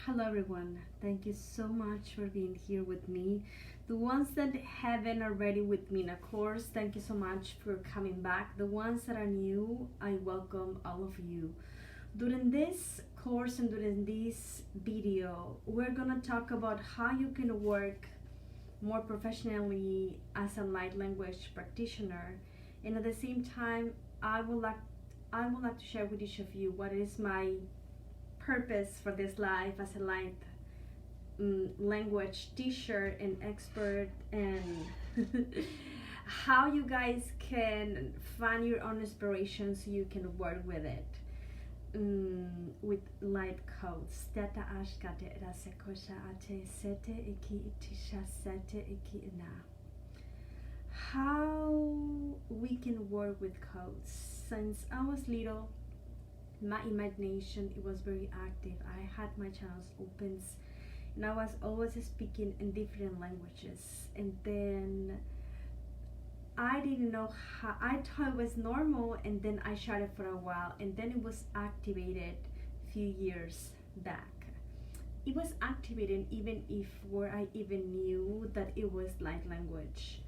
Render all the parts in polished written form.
Hello, everyone. Thank you so much for being here with me. The ones that haven't already with me in a course, thank you so much for coming back. The ones that are new, I welcome all of you. During this course and during this video, we're gonna talk about how you can work more professionally as a light language practitioner, and at the same time, I would like I would like to share with each of you what is my purpose for this life as a light language teacher and expert, and how you guys can find your own inspiration so you can work with it with light codes. Teta ashkate rasekosha ate sete iki itisha sete iki ina. How we can work with codes. Since I was little, my imagination, it was very active. I had my channels open, and I was always speaking in different languages, and then I didn't know how. I thought it was normal, and then I shut it for a while, and then it was activated a few years back. It was activated even before I even knew that it was light language.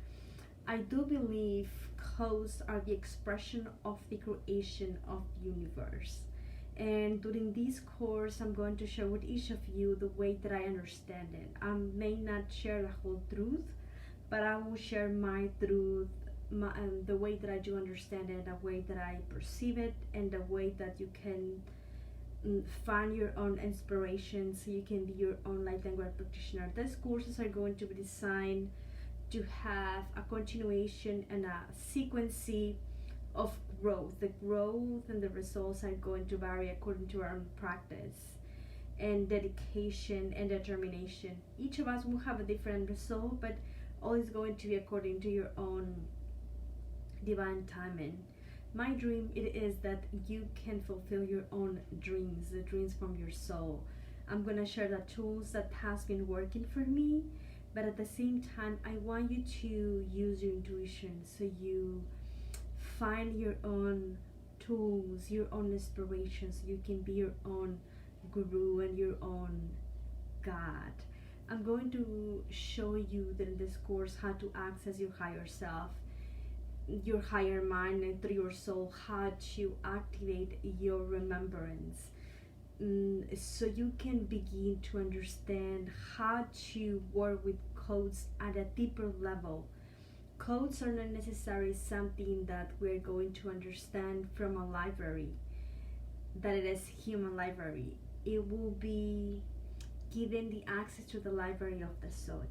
I do believe codes are the expression of the creation of the universe. And during this course, I'm going to share with each of you the way that I understand it. I may not share the whole truth, but I will share my truth, the way that I do understand it, the way that I perceive it, and the way that you can find your own inspiration so you can be your own light language practitioner. These courses are going to be designed to have a continuation and a sequence of growth. The growth and the results are going to vary according to our own practice and dedication and determination. Each of us will have a different result, but all is going to be according to your own divine timing. My dream it is that you can fulfill your own dreams, the dreams from your soul. I'm gonna share the tools that has been working for me, but at the same time I want you to use your intuition so you find your own tools, your own inspirations, so you can be your own guru and your own God. I'm going to show you that in this course how to access your higher self, your higher mind, and through your soul how to activate your remembrance, so you can begin to understand how to work with codes at a deeper level. Codes are not necessarily something that we're going to understand from a library, that it is human library. It will be given the access to the library of the soul.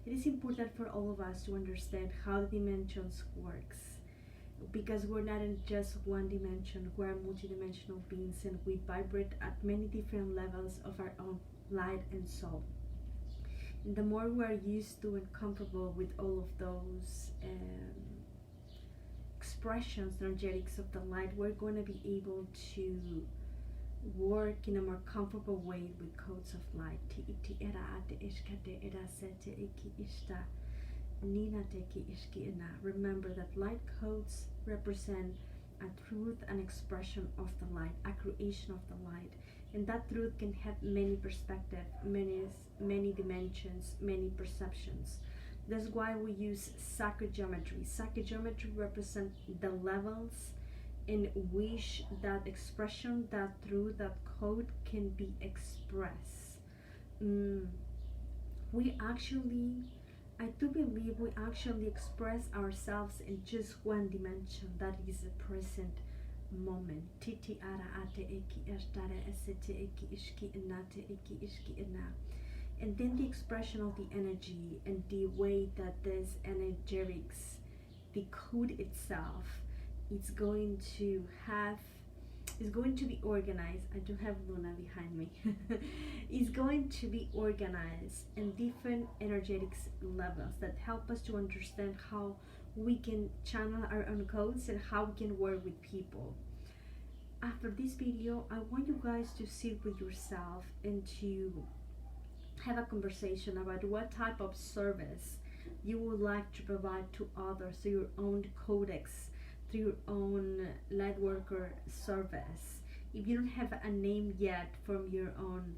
It is important for all of us to understand how the dimensions works, because we're not in just one dimension, we're multidimensional beings, and we vibrate at many different levels of our own light and soul. And the more we are used to and comfortable with all of those expressions, energetics of the light, we're going to be able to work in a more comfortable way with codes of light. Remember that light codes represent a truth and expression of the light, a creation of the light, and that truth can have many perspectives, many dimensions, many perceptions. That's why we use sacred geometry. Sacred geometry represents the levels in which that expression, that truth, that code can be expressed. We actually, I do believe we actually express ourselves in just one dimension, that is the present moment. And then the expression of the energy and the way that this energetics, the code itself, it's going to be organized. I do have Luna behind me. It's going to be organized in different energetics levels that help us to understand how we can channel our own codes and how we can work with people. After this video, I want you guys to sit with yourself and to have a conversation about what type of service you would like to provide to others, to your own codex, through your own light worker service. If you don't have a name yet from your own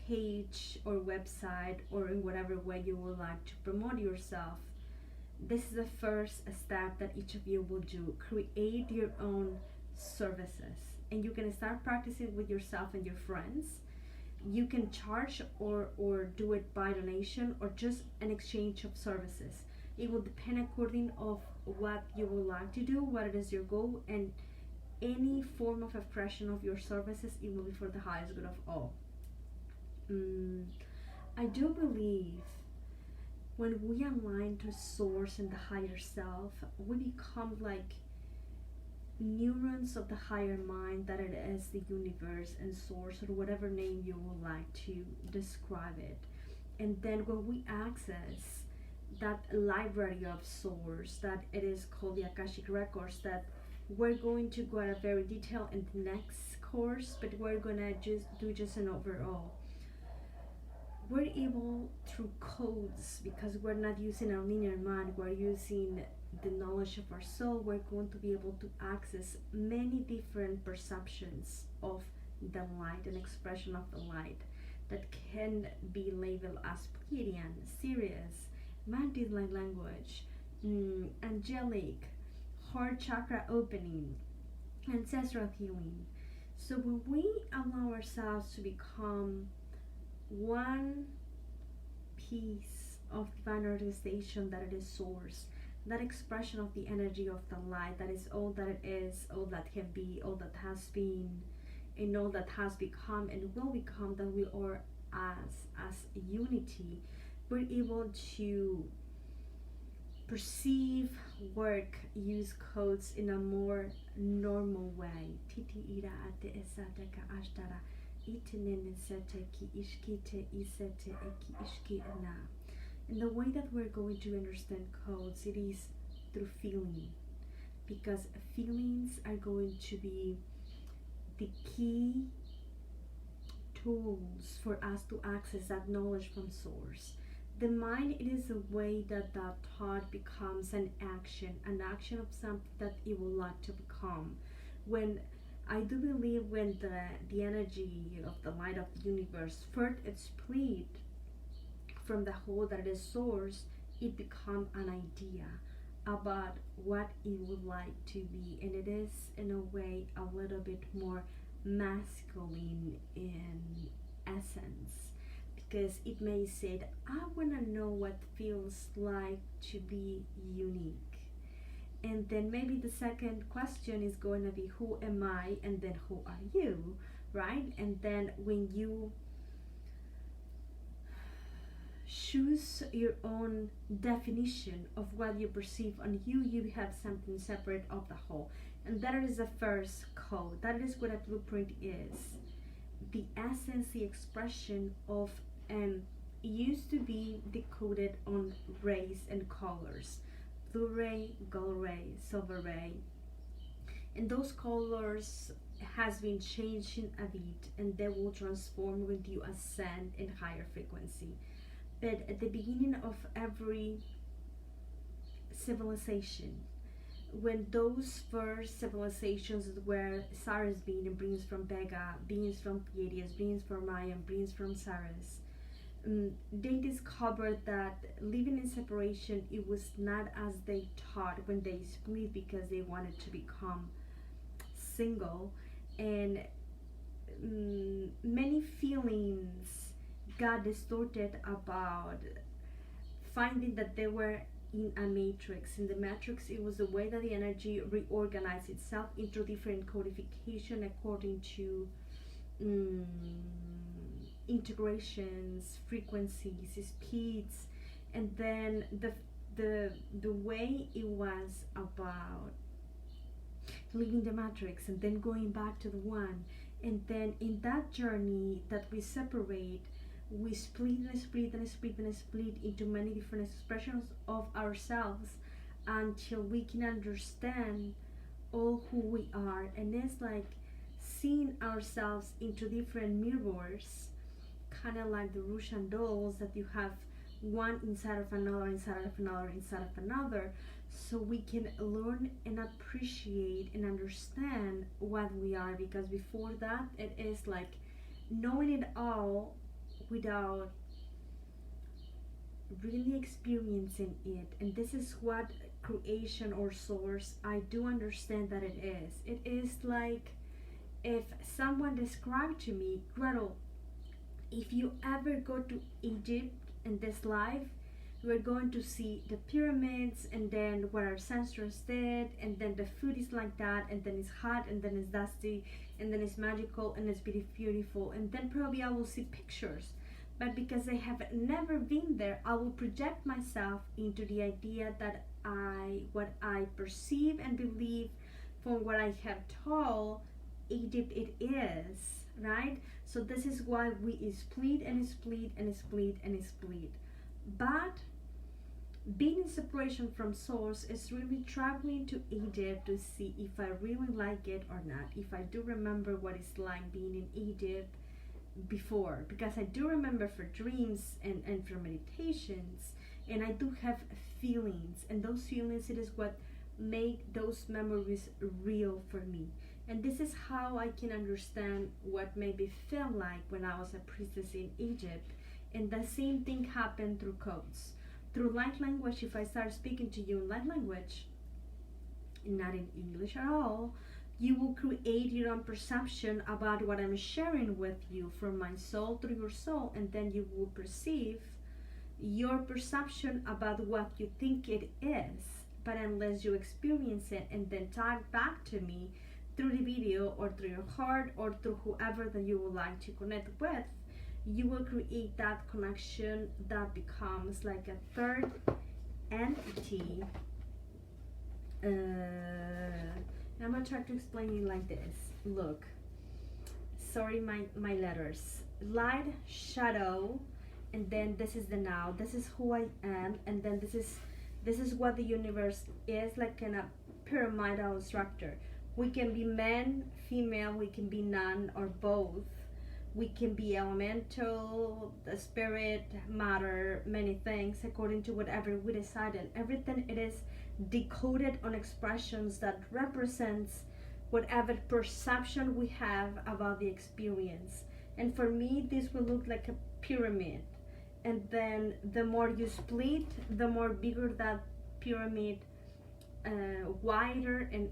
page or website, or in whatever way you would like to promote yourself, this is the first step that each of you will do. Create your own services, and you can start practicing with yourself and your friends. You can charge or do it by donation or just an exchange of services. It will depend according of what you would like to do, what it is your goal, and any form of expression of your services, it will be for the highest good of all. I do believe when we align to source and the higher self, we become like neurons of the higher mind, that it is the universe and source, or whatever name you would like to describe it. And then when we access that library of source, that it is called the Akashic Records, that we're going to go at a very detail in the next course, but we're gonna just an overall. We're able through codes, because we're not using our linear mind, we're using the knowledge of our soul. We're going to be able to access many different perceptions of the light and expression of the light that can be labeled as Pleiadian, Sirius, mantis like language, angelic, heart chakra opening, ancestral healing. So when we allow ourselves to become one piece of divine organization, that it is source, that expression of the energy of the light, that is all that it is, all that can be, all that has been, and all that has become and will become, that we are as unity, we're able to perceive, work, use codes in a more normal way. Titi ira ate esate ka ashtara itinen sete ki ishkite isete eki ishki na. And the way that we're going to understand codes, it is through feeling, because feelings are going to be the key tools for us to access that knowledge from source. The mind, it is a way that that thought becomes an action of something that it would like to become. When I do believe when the energy of the light of the universe first it's split from the whole that is source, it becomes an idea about what it would like to be, and it is in a way a little bit more masculine in essence, because it may say, I want to know what feels like to be unique. And then maybe the second question is going to be, who am I? And then who are you, right? And then when you choose your own definition of what you perceive on you, you have something separate of the whole. And that is the first code. That is what a blueprint is. The essence, the expression of it used to be decoded on rays and colors: blue ray, gold ray, silver ray, and those colors has been changing a bit, and they will transform when you ascend in higher frequency. But at the beginning of every civilization, when those first civilizations were Saras beings from Vega, beings from Pleiades, beings from Mayan, beings from Saras, they discovered that living in separation, it was not as they thought when they split, because they wanted to become single, and many feelings got distorted about finding that they were in a matrix. In the matrix, it was the way that the energy reorganized itself into different codification according to integrations, frequencies, speeds, and then the way it was about leaving the matrix and then going back to the one, and then in that journey that we separate, we split and split and split and split into many different expressions of ourselves until we can understand all who we are. And it's like seeing ourselves into different mirrors, kind of like the Russian dolls, that you have one inside of another, inside of another, inside of another. so we can learn and appreciate and understand what we are, because before that it is like knowing it all without really experiencing it. And this is what creation or source I do understand that it is like if someone described to me, Gretel, if you ever go to Egypt in this life, we're going to see the pyramids and then what our ancestors did, and then the food is like that, and then it's hot, and then it's dusty, and then it's magical, and it's beautiful, and then probably I will see pictures. But because I have never been there, I will project myself into the idea that what I perceive and believe from what I have told Egypt it is, right? So this is why we split and split and split and split. But being in separation from source is really traveling to Egypt to see if I really like it or not. If I do remember what it's like being in Egypt before, because I do remember for dreams and for meditations, and I do have feelings, and those feelings, it is what make those memories real for me. And this is how I can understand what maybe felt like when I was a priestess in Egypt. And the same thing happened through codes. Through light language, if I start speaking to you in light language, not in English at all, you will create your own perception about what I'm sharing with you from my soul through your soul, and then you will perceive your perception about what you think it is. But unless you experience it and then talk back to me through the video or through your heart or through whoever that you would like to connect with, you will create that connection that becomes like a third entity. I'm gonna try to explain it like this. Look, sorry, my letters. Light, shadow, and then this is the now. This is who I am, and then this is what the universe is, like in a pyramidal structure. We can be man, female, we can be none or both. We can be elemental, the spirit, matter, many things according to whatever we decide. And everything it is decoded on expressions that represents whatever perception we have about the experience. And for me, this will look like a pyramid. And then the more you split, the more bigger that pyramid, wider and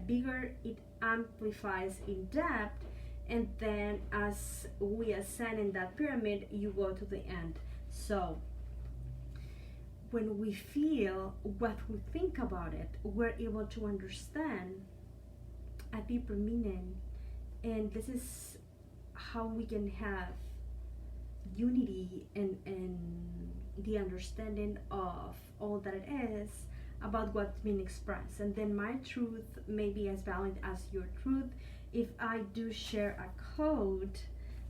bigger it amplifies in depth. And then as we ascend in that pyramid, you go to the end. So when we feel what we think about it, we're able to understand a deeper meaning. And this is how we can have unity and the understanding of all that it is about what's being expressed. And then my truth may be as valid as your truth. If I do share a code,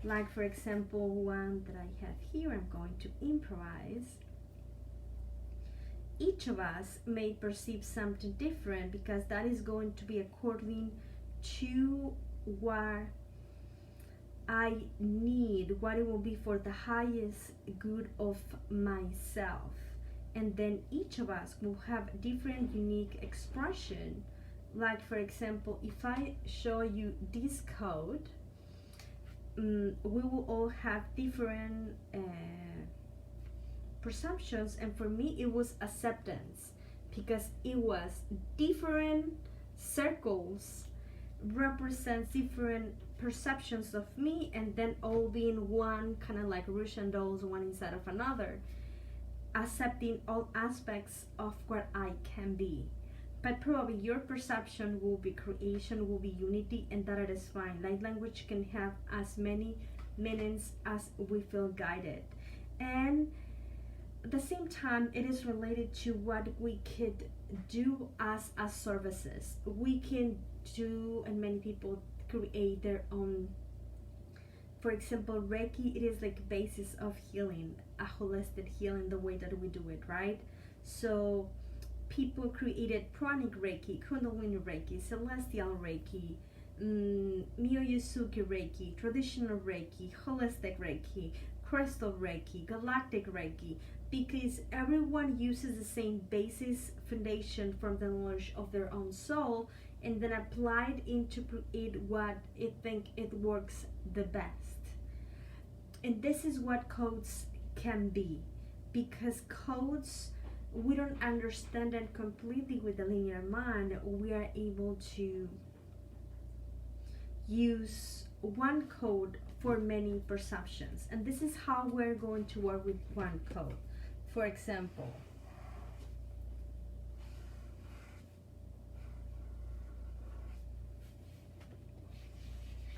like for example one that I have here, I'm going to improvise. Each of us may perceive something different, because that is going to be according to what I need, what it will be for the highest good of myself. And then each of us will have different unique expression. Like for example, if I show you this code, we will all have different perceptions. And for me it was acceptance, because it was different circles represents different perceptions of me, and then all being one, kind of like Russian dolls, one inside of another, accepting all aspects of what I can be. But probably your perception will be creation, will be unity, and that it is fine. Light language can have as many meanings as we feel guided. And at the same time, it is related to what we could do as services. We can do, and many people create their own. For example, Reiki, it is like basis of healing, a holistic healing, the way that we do it, right? So people created pranic Reiki, Kundalini Reiki, Celestial Reiki, Miyusuki Reiki, traditional Reiki, holistic Reiki, crystal Reiki, galactic Reiki. because everyone uses the same basis foundation from the knowledge of their own soul and then applied into create what it think it works the best. And this is what codes can be, because codes, we don't understand them completely with the linear mind. We are able to use one code for many perceptions, and this is how we're going to work with one code. For example,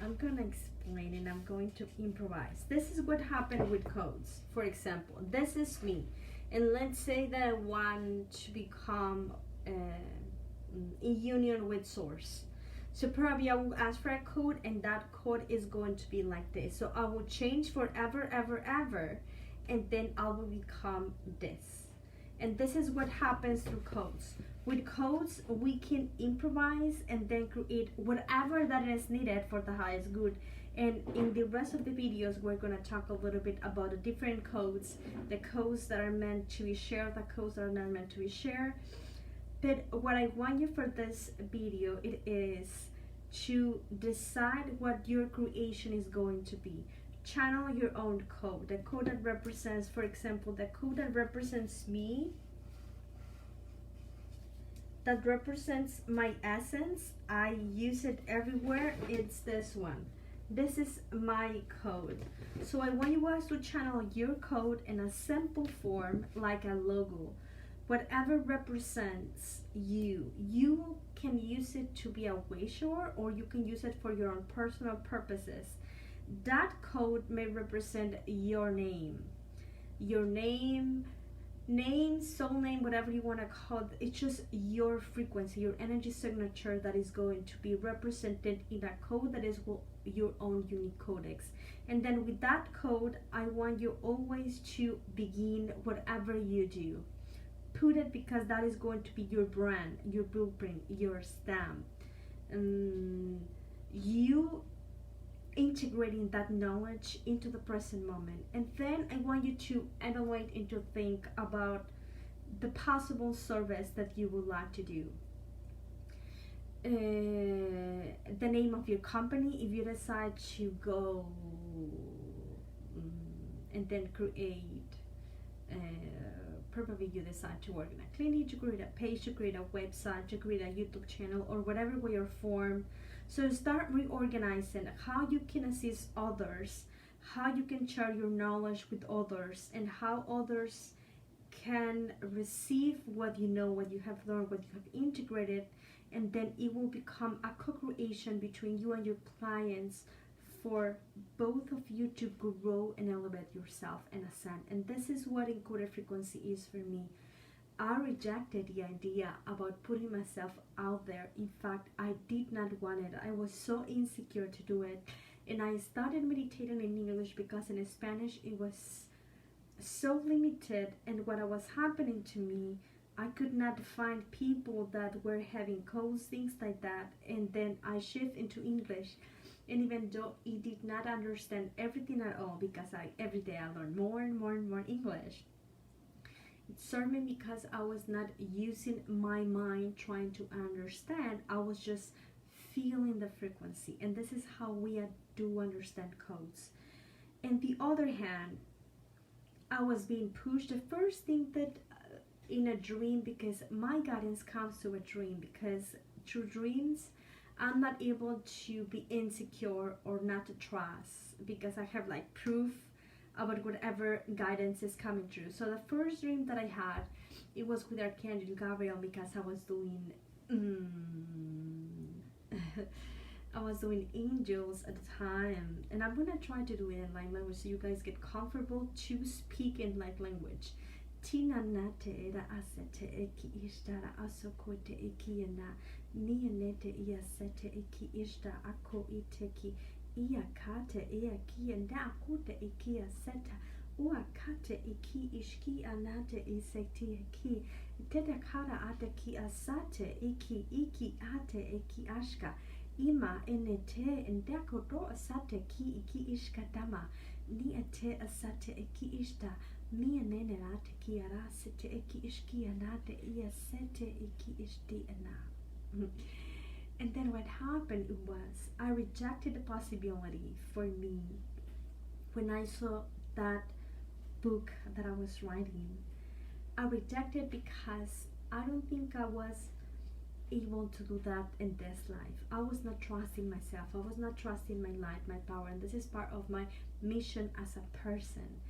I'm gonna explain and I'm going to improvise. This is what happened with codes. For example, this is me, and let's say that I want to become in union with source. So probably I will ask for a code, and that code is going to be like this. So I will change forever, ever, ever, and then I will become this. And this is what happens through codes. With codes, we can improvise and then create whatever that is needed for the highest good. And in the rest of the videos, we're going to talk a little bit about the different codes, the codes that are meant to be shared, the codes that are not meant to be shared. But what I want you for this video, it is to decide what your creation is going to be. Channel your own code, the code that represents, for example, the code that represents me, that represents my essence. I use it everywhere. It's this one. This is my code. So I want you guys to channel your code in a simple form, like a logo. Whatever represents you, you can use it to be a wisher, or you can use it for your own personal purposes. That code may represent your name, soul name, whatever you want to call it. It's just your frequency, your energy signature that is going to be represented in a code that is your own unique codex. And then with that code, I want you always to begin whatever you do. Put it, because that is going to be your brand, your blueprint, your stamp. You integrating that knowledge into the present moment. And then I want you to evaluate and to think about the possible service that you would like to do. The name of your company, if you decide to go and then create probably you decide to work in a clinic, to create a page, to create a website, to create a YouTube channel, or whatever way or form. So start reorganizing how you can assist others, how you can share your knowledge with others, and how others can receive what you know, what you have learned, what you have integrated, and then it will become a co-creation between you and your clients for both of you to grow and elevate yourself and ascend. And this is what encoded frequency is for me. I rejected the idea about putting myself out there. In fact, I did not want it. I was so insecure to do it. And I started meditating in English because in Spanish it was so limited. And what was happening to me, I could not find people that were having codes, things like that. And then I shift into English. And even though I did not understand everything at all, because every day I learned more and more and more English, it served me because I was not using my mind trying to understand. I was just feeling the frequency. And this is how we do understand codes. On the other hand, I was being pushed. The first thing that in a dream, because my guidance comes to a dream, because through dreams, I'm not able to be insecure or not to trust, because I have like proof about whatever guidance is coming through. So the first dream that I had, it was with Archangel Gabriel, because I was doing I was doing angels at the time, and I'm gonna try to do it in light language so you guys get comfortable to speak in light language. Tina nate era asete eki ishtara asokote ekiana nianete iasete eki ishta ako iteki iakate iaki and akute iki aseta uakate iki ishki anate isekti eki tetakara ateki asate iki ate eki ashka ima enete endakoto asate ki iki ishka dama ni ate asate eki ishta Mia nene rate ki arasete eki ishki anate ia sete iki ishti ana. And then what happened was I rejected the possibility for me when I saw that book that I was writing. I rejected because I don't think I was able to do that in this life. I was not trusting myself. I was not trusting my light, my power, and this is part of my mission as a person.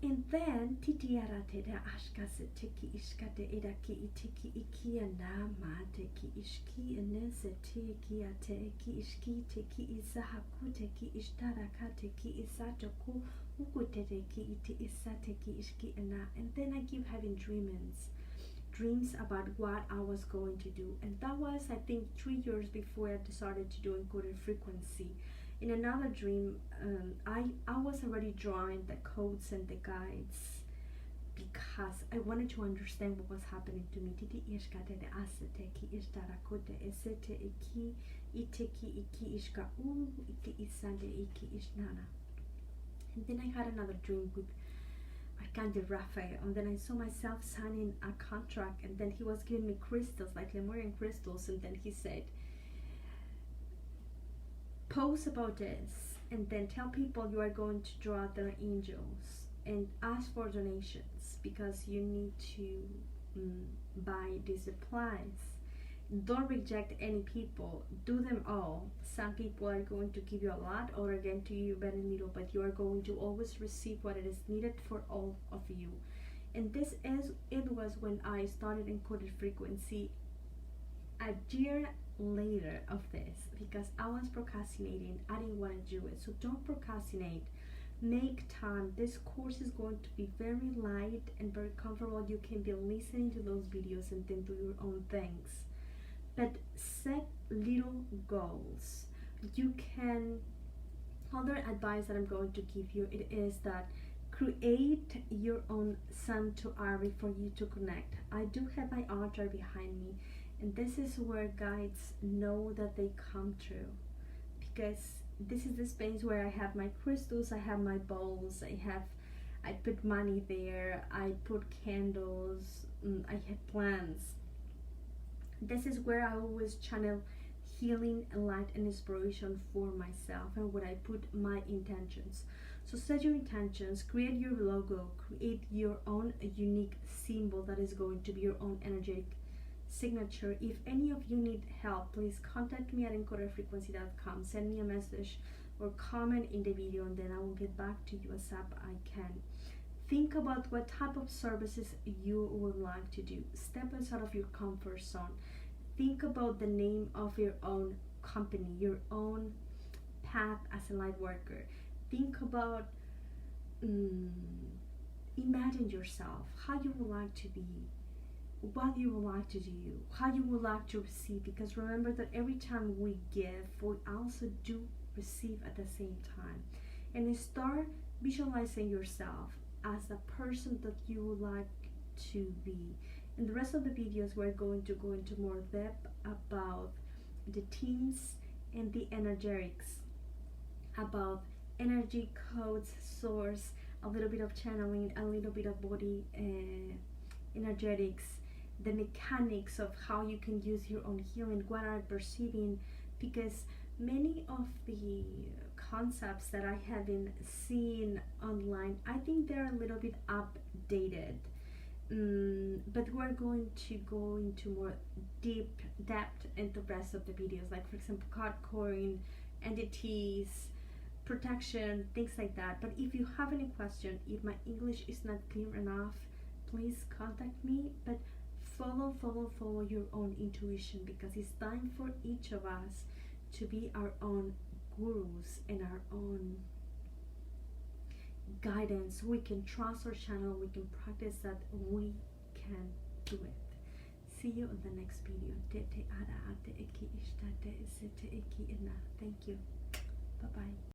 And then titiara te da ashkase teki ishkate edaki itiki iki anama teki ishki anese teki ate ki ishki teki isahaku teki ishtaraka teki isatoku ukute teki iti isateki ishki ana. And then I keep having dreams about what I was going to do, and that was I think 3 years before I decided to do encoded frequency. In another dream, I was already drawing the codes and the guides because I wanted to understand what was happening to me. Titi ishkate de asete ki ishtarakote esete iki iteki iki ishka iti isande iki ishnana. And then I had another dream with Archangel Raphael, and then I saw myself signing a contract, and then he was giving me crystals, like Lemurian crystals, and then he said, post about this and then tell people you are going to draw their angels and ask for donations because you need to buy these supplies. Don't reject any people, do them all. Some people are going to give you a lot, or again to you very little, but you are going to always receive what it is needed for all of you. And this is it was when I started encoded frequency a year later of this, because I was procrastinating. I didn't want to do it. So don't procrastinate, make time. This course is going to be very light and very comfortable. You can be listening to those videos and then do your own things, but set little goals. You can, other advice that I'm going to give you, it is that create your own sanctuary for you to connect. I do have my altar behind me, and this is where guides know that they come true, because this is the space where I have my crystals, I have my bowls, I put money there, I put candles, I have plants. This is where I always channel healing and light and inspiration for myself, and where I put my intentions. So set your intentions, create your logo, create your own unique symbol that is going to be your own energetic signature. If any of you need help, please contact me at encodedfrequency.com. Send me a message or comment in the video, and then I will get back to you as up I can. Think about what type of services you would like to do. Step outside of your comfort zone. Think about the name of your own company, your own path as a light worker. Think about, imagine yourself, how you would like to be, what you would like to do, how you would like to receive, because remember that every time we give, we also do receive at the same time. And start visualizing yourself as the person that you would like to be. In the rest of the videos, we're going to go into more depth about the themes and the energetics, about energy codes, source, a little bit of channeling, a little bit of body energetics, the mechanics of how you can use your own healing, what are perceiving, because many of the concepts that I have been seeing online, I think they're a little bit updated, but we're going to go into more deep depth in the rest of the videos, like for example card coring, entities, protection, things like that. But if you have any question, if my English is not clear enough, please contact me. But follow your own intuition, because it's time for each of us to be our own gurus and our own guidance. We can trust our channel, we can practice that, we can do it. See you in the next video. Thank you. Bye bye.